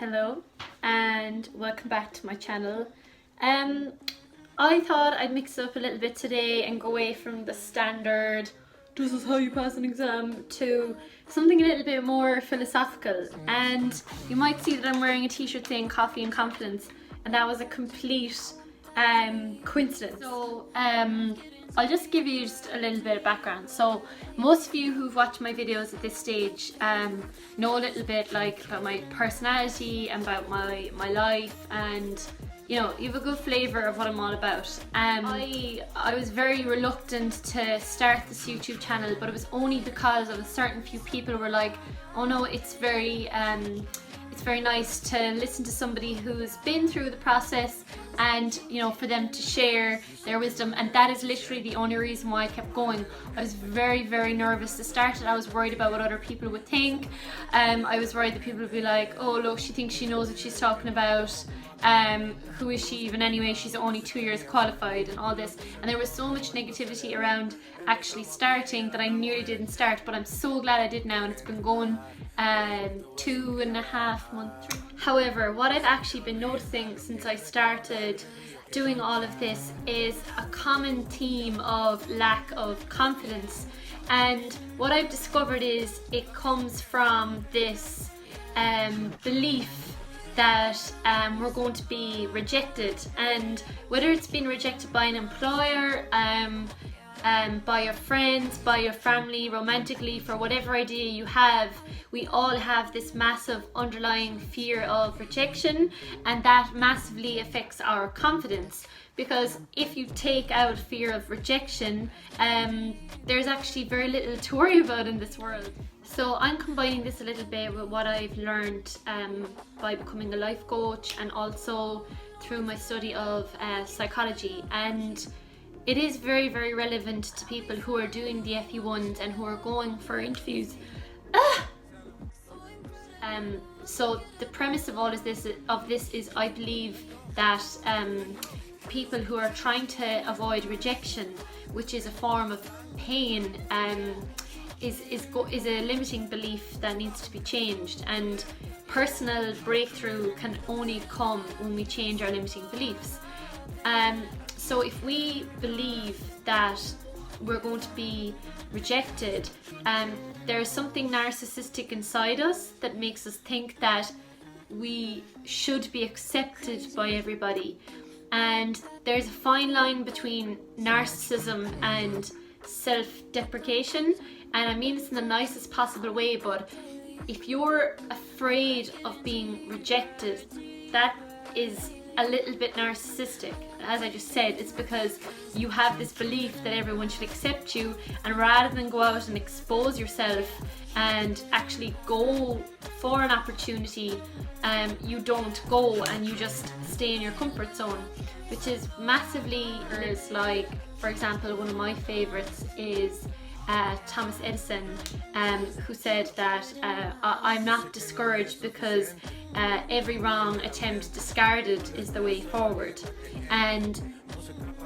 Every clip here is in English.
Hello and welcome back to my channel. I thought I'd mix it up a little bit today and go away from the standard "this is how you pass an exam" to something a little bit more philosophical. And you might see that I'm wearing a t-shirt saying "Coffee and Confidence," and that was a complete coincidence. So I'll just give you just a little bit of background. So most of you who've watched my videos at this stage know a little bit about my personality and about my life, and you know, you have a good flavour of what I'm all about. I was very reluctant to start this YouTube channel, but it was only because of a certain few people were like, oh no, it's very nice to listen to somebody who's been through the process and, you know, for them to share their wisdom. And that is literally the only reason why I kept going. I was very nervous to start it. I was worried about what other people would think. I was worried that people would be like, oh look, she thinks she knows what she's talking about. Who is she even anyway? She's only 2 years qualified and all this. And there was so much negativity around actually starting that I nearly didn't start, but I'm so glad I did now, and it's been going 2.5 months. However, what I've actually been noticing since I started doing all of this is a common theme of lack of confidence. And what I've discovered is it comes from this belief that we're going to be rejected, and whether it's been rejected by an employer, by your friends, by your family, romantically, for whatever idea you have, we all have this massive underlying fear of rejection, and that massively affects our confidence. Because if you take out fear of rejection, there's actually very little to worry about in this world. So I'm combining this a little bit with what I've learned by becoming a life coach, and also through my study of psychology. And it is very relevant to people who are doing the FE1s and who are going for interviews. So the premise of all of this is I believe that people who are trying to avoid rejection, which is a form of pain, is a limiting belief that needs to be changed. And personal breakthrough can only come when we change our limiting beliefs. So if we believe that we're going to be rejected, there's something narcissistic inside us that makes us think that we should be accepted by everybody. And there's a fine line between narcissism and self-deprecation, and I mean this in the nicest possible way, but if you're afraid of being rejected, that is a little bit narcissistic. As I just said, it's because you have this belief that everyone should accept you, and rather than go out and expose yourself and actually go for an opportunity, you don't go and you just stay in your comfort zone, which is massively like, for example, one of my favorites is Thomas Edison, who said that I'm not discouraged because every wrong attempt discarded is the way forward. And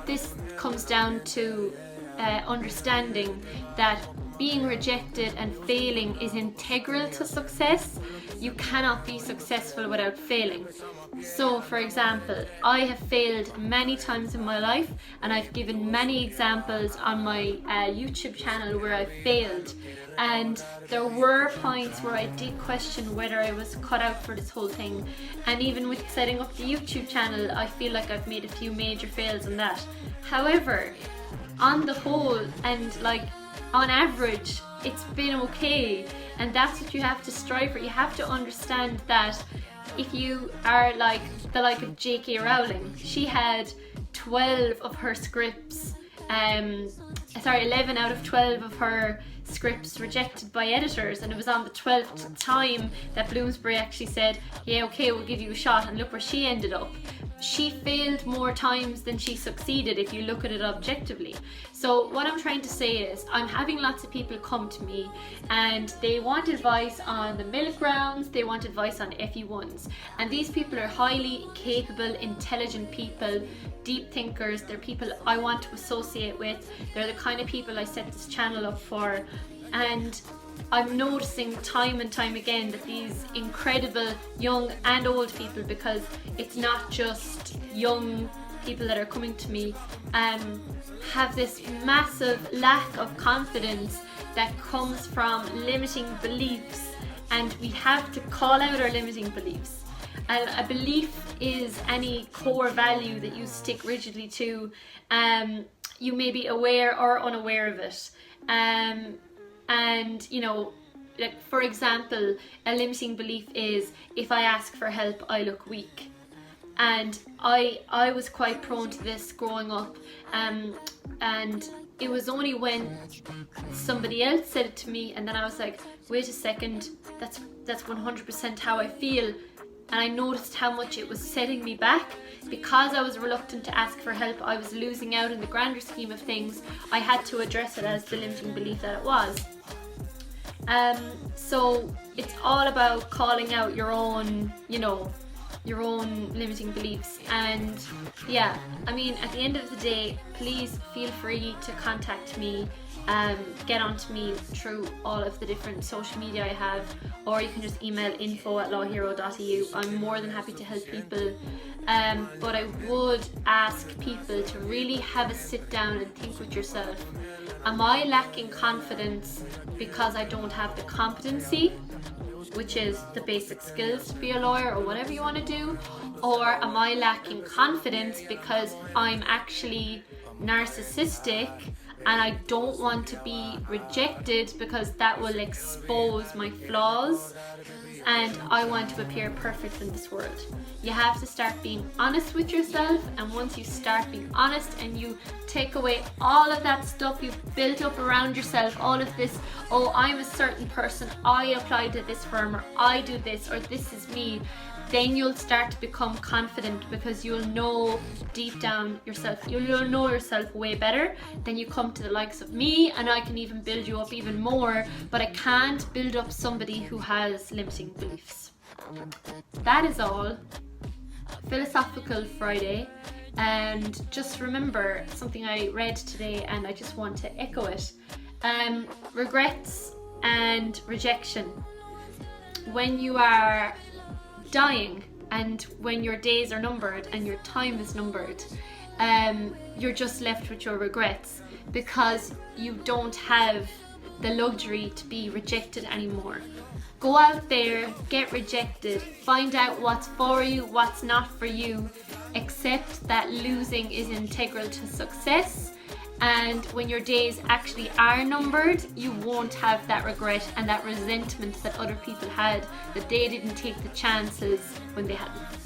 this comes down to understanding that being rejected and failing is integral to success. You cannot be successful without failing. So for example, I have failed many times in my life, and I've given many examples on my YouTube channel where I failed, and there were points where I did question whether I was cut out for this whole thing. And even with setting up the YouTube channel, I feel like I've made a few major fails in that. However, on the whole and on average, it's been okay, and that's what you have to strive for. You have to understand that if you are like of J.K. Rowling, she had 12 of her scripts, 11 out of 12 of her scripts rejected by editors, and it was on the 12th time that Bloomsbury actually said, yeah, okay, we'll give you a shot, and look where she ended up. She failed more times than she succeeded if you look at it objectively. So what I'm trying to say is, I'm having lots of people come to me and they want advice on the middle grounds, they want advice on FE1s, and these people are highly capable, intelligent people, deep thinkers. They're people I want to associate with. They're the kind of people I set this channel up for. And I'm noticing time and time again that these incredible young and old people, because it's not just young people that are coming to me, have this massive lack of confidence that comes from limiting beliefs, and we have to call out our limiting beliefs. A belief is any core value that you stick rigidly to. You may be aware or unaware of it. And you know, like for example, a limiting belief is, if I ask for help, I look weak. And I was quite prone to this growing up, and it was only when somebody else said it to me, and then I was like, wait a second, that's 100% how I feel. And I noticed how much it was setting me back. Because I was reluctant to ask for help, I was losing out in the grander scheme of things. I had to address it as the limiting belief that it was. So it's all about calling out your own, you know, your own limiting beliefs. And yeah, I mean, at the end of the day, please feel free to contact me, get onto me through all of the different social media I have, or you can just email info@lawhero.eu. I'm more than happy to help people, but I would ask people to really have a sit down and think with yourself. Am I lacking confidence because I don't have the competency, which is the basic skills to be a lawyer or whatever you want to do? Or am I lacking confidence because I'm actually narcissistic and I don't want to be rejected because that will expose my flaws, and I want to appear perfect in this world? You have to start being honest with yourself, and once you start being honest and you take away all of that stuff you've built up around yourself, all of this, oh, I'm a certain person, I apply to this firm, or I do this, or this is me, then you'll start to become confident, because you'll know deep down yourself, you'll know yourself way better. Then you come to the likes of me, and I can even build you up even more, but I can't build up somebody who has limiting beliefs. That is all. Philosophical Friday. And just remember something I read today, and I just want to echo it. Regrets and rejection. When you are dying, and when your days are numbered and your time is numbered, you're just left with your regrets, because you don't have the luxury to be rejected anymore. Go out there, get rejected, find out what's for you, what's not for you. Accept that losing is integral to success, and when your days actually are numbered, you won't have that regret and that resentment that other people had, that they didn't take the chances when they hadn't.